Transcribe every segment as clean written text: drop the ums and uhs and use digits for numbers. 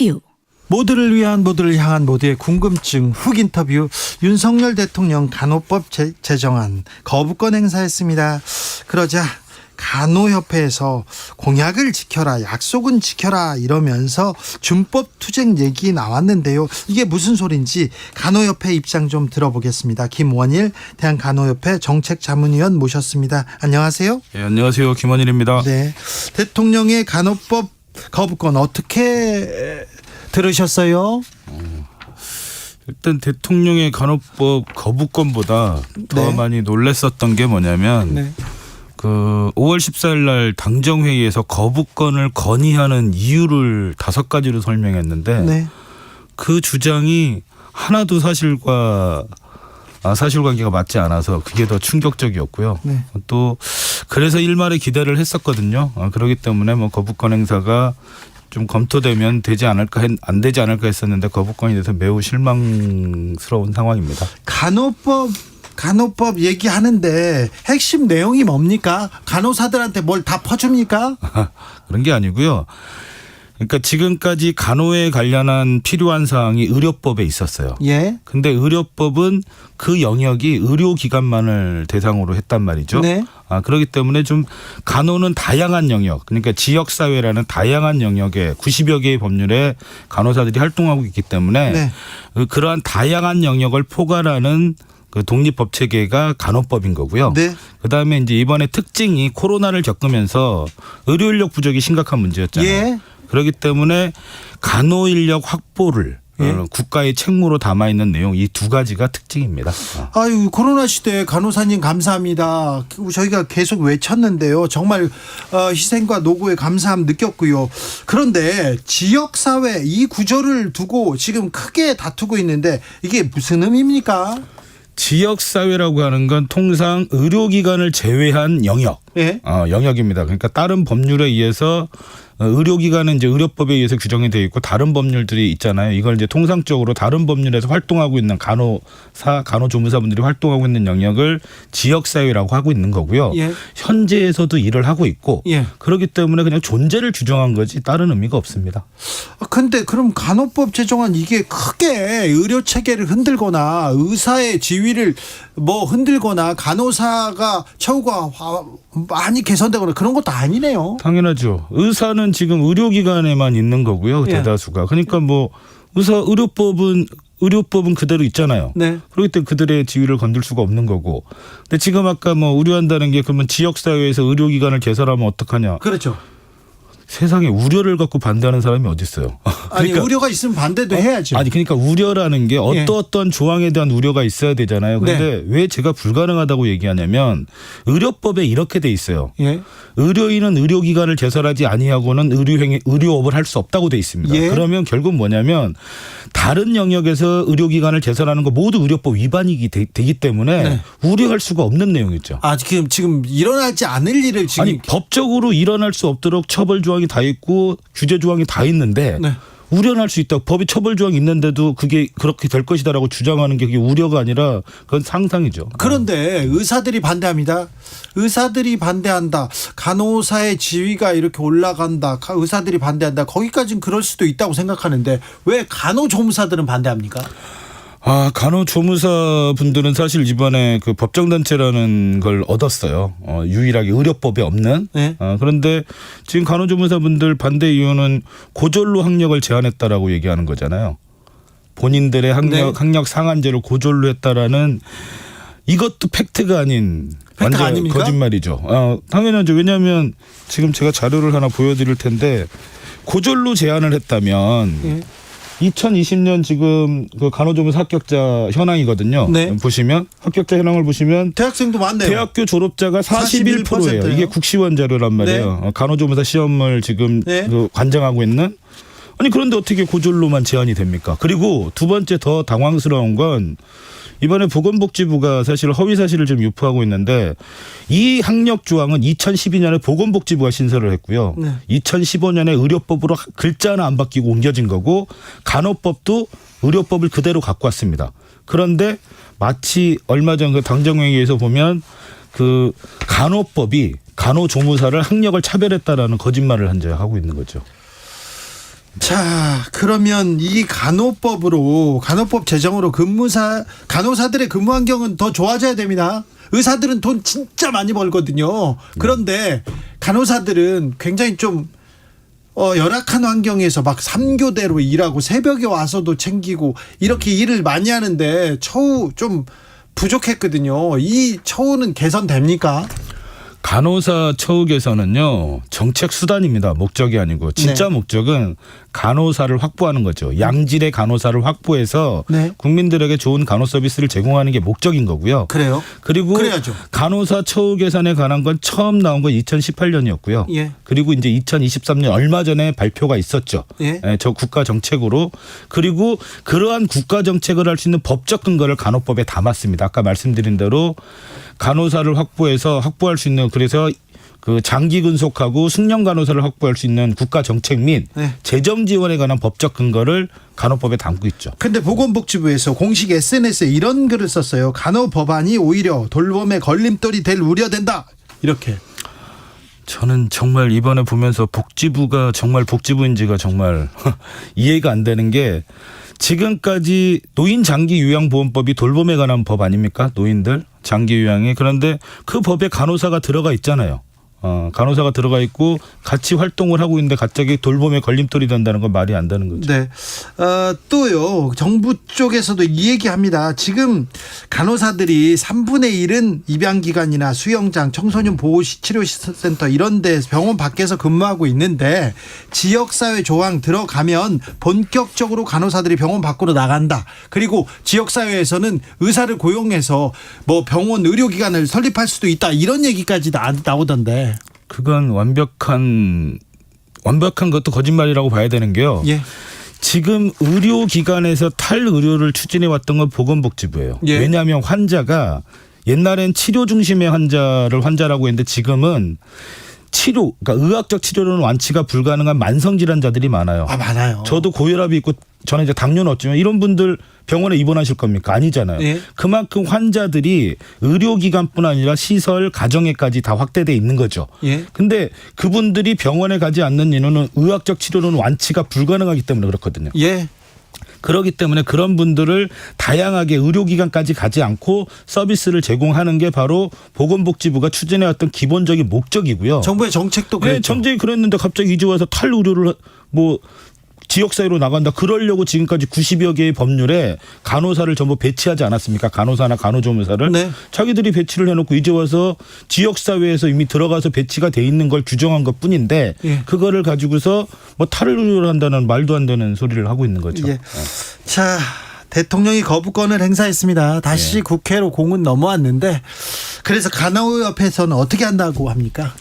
인터뷰. 모두를 위한, 모두를 향한, 모두의 궁금증 훅 인터뷰. 윤석열 대통령 간호법 제정안 거부권 행사했습니다. 그러자 간호협회에서 공약을 지켜라, 약속은 지켜라 이러면서 준법 투쟁 얘기 나왔는데요. 이게 무슨 소린지 간호협회 입장 좀 들어보겠습니다. 김원일 대한간호협회 정책자문위원 모셨습니다. 안녕하세요. 네, 안녕하세요. 김원일입니다. 네, 대통령의 간호법 거부권 어떻게 들으셨어요? 일단 대통령의 간호법 거부권보다 더 네. 많이 놀랐었던 게 뭐냐면 네. 그 5월 14일 날 당정회의에서 거부권을 건의하는 이유를 5가지로 설명했는데 네. 그 주장이 하나도 사실관계가 맞지 않아서 그게 더 충격적이었고요. 네. 또 그래서 일말의 기대를 했었거든요. 그렇기 때문에 뭐 거부권 행사가 좀 검토되면 되지 않을까 안 되지 않을까 했었는데 거부권이 돼서 매우 실망스러운 상황입니다. 간호법 얘기하는데 핵심 내용이 뭡니까? 간호사들한테 뭘 다 퍼줍니까? 그런 게 아니고요. 그러니까 지금까지 간호에 관련한 필요한 사항이 의료법에 있었어요. 예. 근데 의료법은 그 영역이 의료기관만을 대상으로 했단 말이죠. 네. 그렇기 때문에 좀 간호는 다양한 영역, 그러니까 지역사회라는 다양한 영역에 90여 개의 법률에 간호사들이 활동하고 있기 때문에 네. 그러한 다양한 영역을 포괄하는 그 독립법 체계가 간호법인 거고요. 네. 그다음에 이제 이번에 특징이 코로나를 겪으면서 의료 인력 부족이 심각한 문제였잖아요. 예. 그렇기 때문에 간호 인력 확보를 예. 국가의 책무로 담아 있는 내용 이 2가지가 특징입니다. 아유, 코로나 시대에 간호사님 감사합니다. 저희가 계속 외쳤는데요. 정말 희생과 노고에 감사함 느꼈고요. 그런데 지역사회 이 구조를 두고 지금 크게 다투고 있는데 이게 무슨 의미입니까? 지역사회라고 하는 건 통상 의료기관을 제외한 영역, 예. 영역입니다. 그러니까 다른 법률에 의해서 의료기관은 이제 의료법에 의해서 규정이 되어 있고 다른 법률들이 있잖아요. 이걸 이제 통상적으로 다른 법률에서 활동하고 있는 간호조무사분들이 활동하고 있는 영역을 지역사회라고 하고 있는 거고요. 예. 현재에서도 일을 하고 있고 예. 그렇기 때문에 그냥 존재를 규정한 거지 다른 의미가 없습니다. 근데 그럼 간호법 제정안 이게 크게 의료 체계를 흔들거나 의사의 지위를 뭐 흔들거나 간호사가 처우가 많이 개선되거나 그런 것도 아니네요. 당연하죠. 의사는 지금 의료기관에만 있는 거고요. 예. 대다수가. 그러니까 뭐 의료법은 그대로 있잖아요. 네. 그렇기 때문에 그들의 지위를 건들 수가 없는 거고. 근데 지금 아까 뭐 우려한다는 게 그러면 지역사회에서 의료기관을 개설하면 어떡하냐. 그렇죠. 세상에 우려를 갖고 반대하는 사람이 어디 있어요. 아니 우려가 있으면 반대도 해야죠. 아니 그러니까 우려라는 게 어떠한 조항에 대한 우려가 있어야 되잖아요. 그런데 네. 왜 제가 불가능하다고 얘기하냐면 의료법에 이렇게 돼 있어요. 예. 의료인은 의료기관을 개설하지 아니하고는 의료업을 할 수 없다고 돼 있습니다. 예. 그러면 결국 뭐냐면 다른 영역에서 의료기관을 개설하는 거 모두 의료법 위반이 되기 때문에 네. 우려할 수가 없는 내용이죠. 지금 일어나지 않을 일을 지금 아니 법적으로 일어날 수 없도록 처벌 조항이 다 있고 규제 조항이 다 있는데 네. 우려할 수 있다. 법이 처벌 조항이 있는데도 그게 그렇게 될 것이다라고 주장하는 게 그게 우려가 아니라 그건 상상이죠. 그런데 의사들이 반대합니다. 의사들이 반대한다. 간호사의 지위가 이렇게 올라간다. 의사들이 반대한다. 거기까지는 그럴 수도 있다고 생각하는데 왜 간호조무사들은 반대합니까? 간호조무사 분들은 사실 이번에 그 법정단체라는 걸 얻었어요. 유일하게 의료법에 없는. 네. 그런데 지금 간호조무사 분들 반대 이유는 고졸로 학력을 제한했다라고 얘기하는 거잖아요. 본인들의 학력 상한제를 고졸로 했다라는 이것도 팩트가 아닌 완전 아닙니까? 거짓말이죠. 당연하죠. 왜냐하면 지금 제가 자료를 하나 보여드릴 텐데 고졸로 제한을 했다면 예. 2020년 지금 그 간호조무사 합격자 현황이거든요. 네. 보시면 합격자 현황을 보시면 대학생도 많네요. 대학교 졸업자가 41%예요. 이게 국시원 자료란 말이에요. 간호조무사 시험을 지금 네. 그 관장하고 있는. 아니 그런데 어떻게 고졸로만 제한이 됩니까? 그리고 두 번째 더 당황스러운 건 이번에 보건복지부가 사실 허위 사실을 좀 유포하고 있는데 이 학력 조항은 2012년에 보건복지부가 신설을 했고요. 네. 2015년에 의료법으로 글자 하나 안 바뀌고 옮겨진 거고 간호법도 의료법을 그대로 갖고 왔습니다. 그런데 마치 얼마 전 그 당정회의에서 보면 그 간호법이 간호조무사를 학력을 차별했다라는 거짓말을 한 적 하고 있는 거죠. 자, 그러면 이 간호법 제정으로 간호사들의 근무 환경은 더 좋아져야 됩니다. 의사들은 돈 진짜 많이 벌거든요. 그런데 간호사들은 굉장히 좀 열악한 환경에서 막 3교대로 일하고 새벽에 와서도 챙기고 이렇게 일을 많이 하는데 처우 좀 부족했거든요. 이 처우는 개선됩니까? 간호사 처우 개선은요 정책 수단입니다. 목적이 아니고 진짜 네. 목적은 간호사를 확보하는 거죠. 양질의 간호사를 확보해서 네. 국민들에게 좋은 간호 서비스를 제공하는 게 목적인 거고요. 그래요? 그리고 그래야죠. 간호사 처우 개선에 관한 건 처음 나온 건 2018년이었고요. 예. 그리고 이제 2023년 얼마 전에 발표가 있었죠. 예. 저 국가 정책으로. 그리고 그러한 국가 정책을 할 수 있는 법적 근거를 간호법에 담았습니다. 아까 말씀드린 대로 간호사를 확보할 수 있는, 그래서 그 장기 근속하고 숙련 간호사를 확보할 수 있는 국가 정책 및 네. 재정 지원에 관한 법적 근거를 간호법에 담고 있죠. 근데 보건복지부에서 공식 SNS에 이런 글을 썼어요. 간호 법안이 오히려 돌봄의 걸림돌이 될 우려된다. 이렇게. 저는 정말 이번에 보면서 복지부가 정말 복지부인지가 정말 이해가 안 되는 게, 지금까지 노인 장기 요양보험법이 돌봄에 관한 법 아닙니까? 노인들 장기 요양에. 그런데 그 법에 간호사가 들어가 있잖아요. 간호사가 들어가 있고 같이 활동을 하고 있는데 갑자기 돌봄에 걸림돌이 된다는 건 말이 안 되는 거죠. 네. 또요. 정부 쪽에서도 이 얘기합니다. 지금 간호사들이 3분의 1은 입양기관이나 수영장, 청소년 보호치료센터 이런 데 병원 밖에서 근무하고 있는데 지역사회 조항 들어가면 본격적으로 간호사들이 병원 밖으로 나간다. 그리고 지역사회에서는 의사를 고용해서 뭐 병원 의료기관을 설립할 수도 있다. 이런 얘기까지 나오던데. 그건 완벽한 것도 거짓말이라고 봐야 되는 게요. 예. 지금 의료기관에서 탈의료를 추진해 왔던 건 보건복지부예요. 예. 왜냐하면 환자가 옛날엔 치료 중심의 환자를 환자라고 했는데 지금은 그러니까 의학적 치료로는 완치가 불가능한 만성질환자들이 많아요. 많아요. 저도 고혈압이 있고 저는 이제 당뇨는 없지만 이런 분들 병원에 입원하실 겁니까? 아니잖아요. 예. 그만큼 환자들이 의료기관뿐 아니라 시설, 가정에까지 다 확대돼 있는 거죠. 예. 근데 그분들이 병원에 가지 않는 이유는 의학적 치료로는 완치가 불가능하기 때문에 그렇거든요. 예. 그렇기 때문에 그런 분들을 다양하게 의료기관까지 가지 않고 서비스를 제공하는 게 바로 보건복지부가 추진해왔던 기본적인 목적이고요. 정부의 정책도 그랬죠. 네, 정책이 그랬는데 갑자기 이제 와서 탈의료를 뭐 지역사회로 나간다. 그러려고 지금까지 90여 개의 법률에 간호사를 전부 배치하지 않았습니까? 간호사나 간호조무사를. 네. 자기들이 배치를 해놓고 이제 와서 지역사회에서 이미 들어가서 배치가 돼 있는 걸 규정한 것뿐인데 예. 그거를 가지고서 뭐 탈의료를 한다는 말도 안 되는 소리를 하고 있는 거죠. 예. 자, 대통령이 거부권을 행사했습니다. 다시 국회로 공은 넘어왔는데 그래서 간호협회에서는 어떻게 한다고 합니까?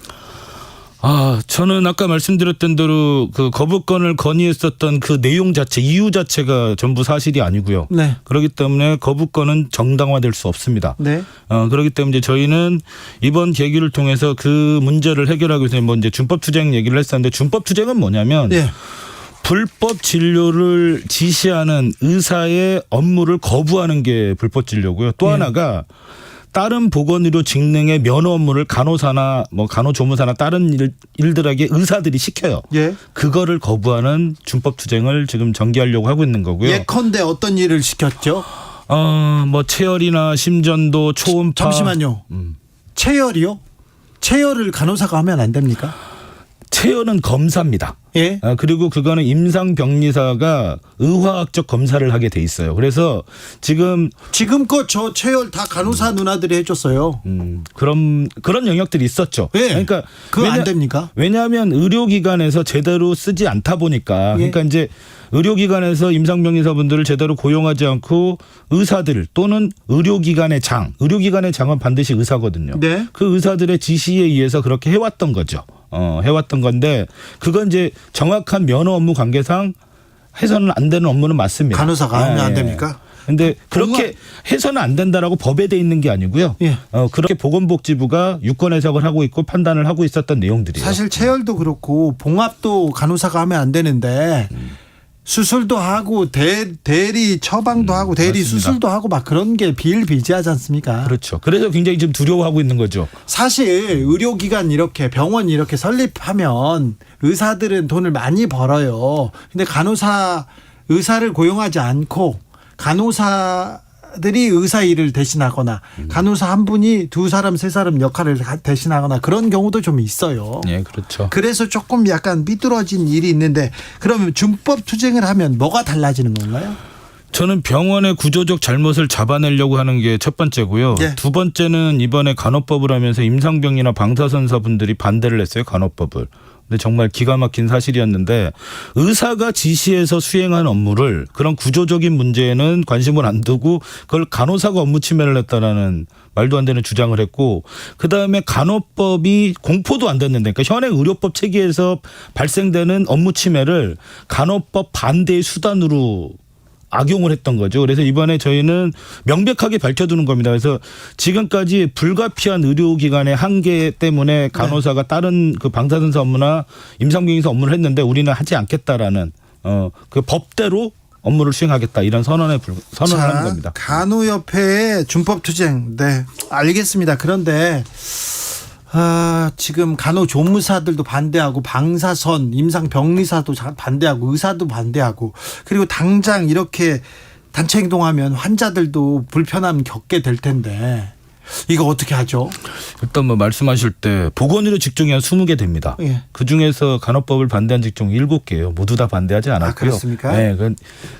저는 아까 말씀드렸던 대로 그 거부권을 건의했었던 그 내용 자체, 이유 자체가 전부 사실이 아니고요. 네. 그렇기 때문에 거부권은 정당화될 수 없습니다. 네. 그렇기 때문에 이제 저희는 이번 계기를 통해서 그 문제를 해결하기 위해서 뭐 이제 준법투쟁 얘기를 했었는데, 준법투쟁은 뭐냐면 예. 불법 진료를 지시하는 의사의 업무를 거부하는 게 불법 진료고요. 또 하나가 다른 보건의료 직능의 면허 업무를 간호사나 뭐 간호조무사나 다른 일들에게 의사들이 시켜요. 예. 그거를 거부하는 준법투쟁을 지금 전개하려고 하고 있는 거고요. 예컨대 어떤 일을 시켰죠? 뭐 체열이나 심전도, 초음파. 잠시만요. 체열이요? 체열을 간호사가 하면 안 됩니까? 체열은 검사입니다. 예. 그리고 그거는 임상병리사가 의화학적 검사를 하게 돼 있어요. 그래서 지금껏 저 체열 다 간호사 누나들이 해줬어요. 그런 영역들이 있었죠. 예. 그러니까 그거 안 됩니까? 왜냐하면 의료기관에서 제대로 쓰지 않다 보니까. 예. 그러니까 이제 의료기관에서 임상병리사분들을 제대로 고용하지 않고 의사들 또는 의료기관의 장은 반드시 의사거든요. 네. 그 의사들의 지시에 의해서 그렇게 해왔던 거죠. 해왔던 건데 그건 이제 정확한 면허 업무 관계상 해서는 안 되는 업무는 맞습니다. 간호사가 하면 안 됩니까? 근데 그렇게 해서는 안 된다라고 법에 돼 있는 게 아니고요. 예. 그렇게 보건복지부가 유권 해석을 하고 있고 판단을 하고 있었던 내용들이에요. 사실 체열도 그렇고 봉합도 간호사가 하면 안 되는데 수술도 하고 대리 처방도 하고 대리 맞습니다. 수술도 하고 막 그런 게 비일비재하지 않습니까? 그렇죠. 그래서 굉장히 지금 두려워하고 있는 거죠. 사실 의료기관 이렇게 병원 이렇게 설립하면 의사들은 돈을 많이 벌어요. 근데 의사를 고용하지 않고 간호사들이 의사 일을 대신하거나 간호사 한 분이 두 사람 세 사람 역할을 대신하거나 그런 경우도 좀 있어요. 예, 그렇죠. 그래서 조금 약간 삐뚤어진 일이 있는데 그러면 준법 투쟁을 하면 뭐가 달라지는 건가요? 저는 병원의 구조적 잘못을 잡아내려고 하는 게 첫 번째고요. 예. 두 번째는 이번에 간호법을 하면서 임상병이나 방사선사분들이 반대를 했어요. 간호법을. 근데 정말 기가 막힌 사실이었는데 의사가 지시해서 수행한 업무를 그런 구조적인 문제에는 관심을 안 두고 그걸 간호사가 업무 침해를 했다라는 말도 안 되는 주장을 했고 그다음에 간호법이 공포도 안 됐는데 그러니까 현행 의료법 체계에서 발생되는 업무 침해를 간호법 반대의 수단으로 악용을 했던 거죠. 그래서 이번에 저희는 명백하게 밝혀두는 겁니다. 그래서 지금까지 불가피한 의료기관의 한계 때문에 간호사가 다른 그 방사선사 업무나 임상병의사 업무를 했는데 우리는 하지 않겠다라는 그 법대로 업무를 수행하겠다 이런 선언을 하는 겁니다. 간호협회의 준법투쟁, 네, 알겠습니다. 그런데 지금 간호조무사들도 반대하고 방사선 임상병리사도 반대하고 의사도 반대하고 그리고 당장 이렇게 단체 행동하면 환자들도 불편함 겪게 될 텐데 이거 어떻게 하죠? 일단 뭐 말씀하실 때 보건의료 직종이 한 20개 됩니다. 예. 그중에서 간호법을 반대한 직종이 7개예요. 모두 다 반대하지 않았고요. 그렇습니까? 네,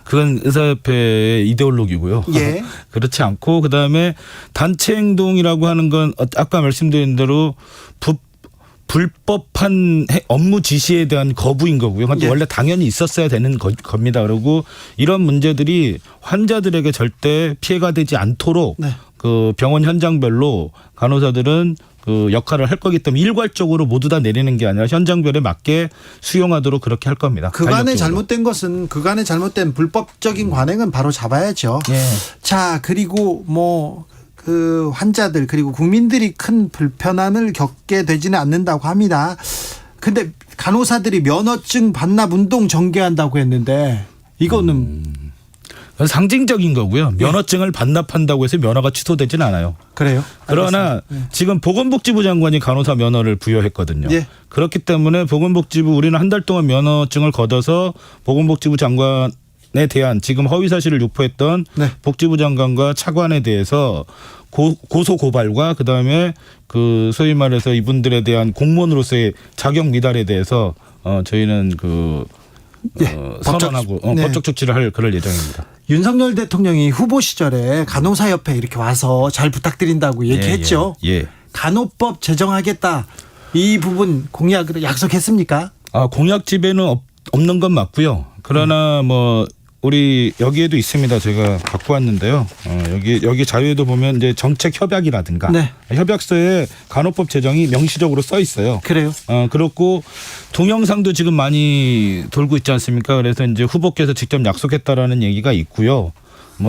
그건 의사협회의 이데올로기고요. 예. 그렇지 않고 그다음에 단체 행동이라고 하는 건 아까 말씀드린 대로 불법한 업무 지시에 대한 거부인 거고요. 그건 예. 원래 당연히 있었어야 되는 겁니다. 그리고 이런 문제들이 환자들에게 절대 피해가 되지 않도록 네. 그 병원 현장별로 간호사들은 그 역할을 할 거기 때문에 일괄적으로 모두 다 내리는 게 아니라 현장별에 맞게 수용하도록 그렇게 할 겁니다. 그간에 간략적으로. 잘못된 것은 그간에 잘못된 불법적인 관행은 바로 잡아야죠. 예. 자, 그리고 그 환자들 그리고 국민들이 큰 불편함을 겪게 되지는 않는다고 합니다. 근데 간호사들이 면허증 반납 운동 전개한다고 했는데 이거는 상징적인 거고요. 면허증을 반납한다고 해서 면허가 취소되지는 않아요. 그래요? 그러나 지금 보건복지부 장관이 간호사 면허를 부여했거든요. 예. 그렇기 때문에 보건복지부 우리는 한 달 동안 면허증을 걷어서 보건복지부 장관에 대한 지금 허위 사실을 유포했던 네. 복지부 장관과 차관에 대해서 고소 고발과 그다음에 그 소위 말해서 이분들에 대한 공무원으로서의 자격 미달에 대해서 저희는 선언하고 법적 조치를 그럴 예정입니다. 윤석열 대통령이 후보 시절에 간호사협회 이렇게 와서 잘 부탁드린다고 얘기했죠. 예. 간호법 제정하겠다. 이 부분 공약으로 약속했습니까? 공약 집에는 없는 건 맞고요. 그러나 우리 여기에도 있습니다. 제가 갖고 왔는데요. 여기 자료에도 보면 이제 정책 협약이라든가 네. 협약서에 간호법 제정이 명시적으로 써 있어요. 그래요? 그렇고 동영상도 지금 많이 돌고 있지 않습니까? 그래서 이제 후보께서 직접 약속했다라는 얘기가 있고요.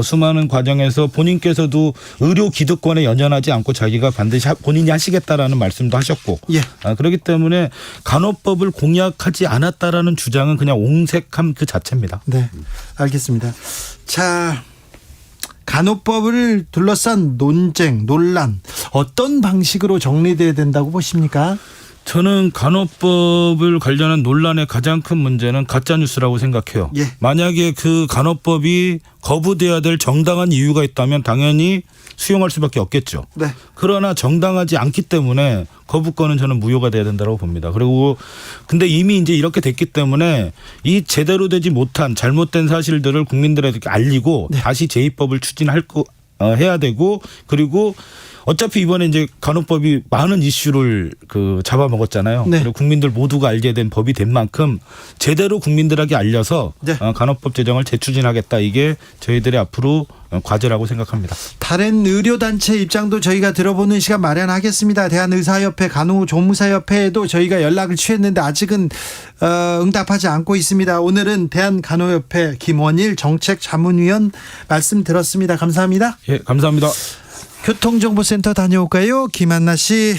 수많은 과정에서 본인께서도 의료 기득권에 연연하지 않고 자기가 반드시 본인이 하시겠다라는 말씀도 하셨고, 예. 그렇기 때문에 간호법을 공약하지 않았다라는 주장은 그냥 옹색함 그 자체입니다. 네, 알겠습니다. 자, 간호법을 둘러싼 논란 어떤 방식으로 정리돼야 된다고 보십니까? 저는 간호법을 관련한 논란의 가장 큰 문제는 가짜뉴스라고 생각해요. 예. 만약에 그 간호법이 거부돼야 될 정당한 이유가 있다면 당연히 수용할 수밖에 없겠죠. 네. 그러나 정당하지 않기 때문에 거부권은 저는 무효가 돼야 된다고 봅니다. 그리고 근데 이미 이제 이렇게 됐기 때문에 이 제대로 되지 못한 잘못된 사실들을 국민들에게 알리고 네. 다시 제2법을 해야 되고 그리고 어차피 이번에 이제 간호법이 많은 이슈를 잡아먹었잖아요. 네. 그리고 국민들 모두가 알게 된 법이 된 만큼 제대로 국민들에게 알려서 네. 간호법 제정을 재추진하겠다. 이게 저희들의 앞으로 과제라고 생각합니다. 다른 의료단체 입장도 저희가 들어보는 시간 마련하겠습니다. 대한의사협회, 간호조무사협회에도 저희가 연락을 취했는데 아직은 응답하지 않고 있습니다. 오늘은 대한간호협회 김원일 정책자문위원 말씀 들었습니다. 감사합니다. 예, 감사합니다. 교통정보센터 다녀올까요? 김한나 씨.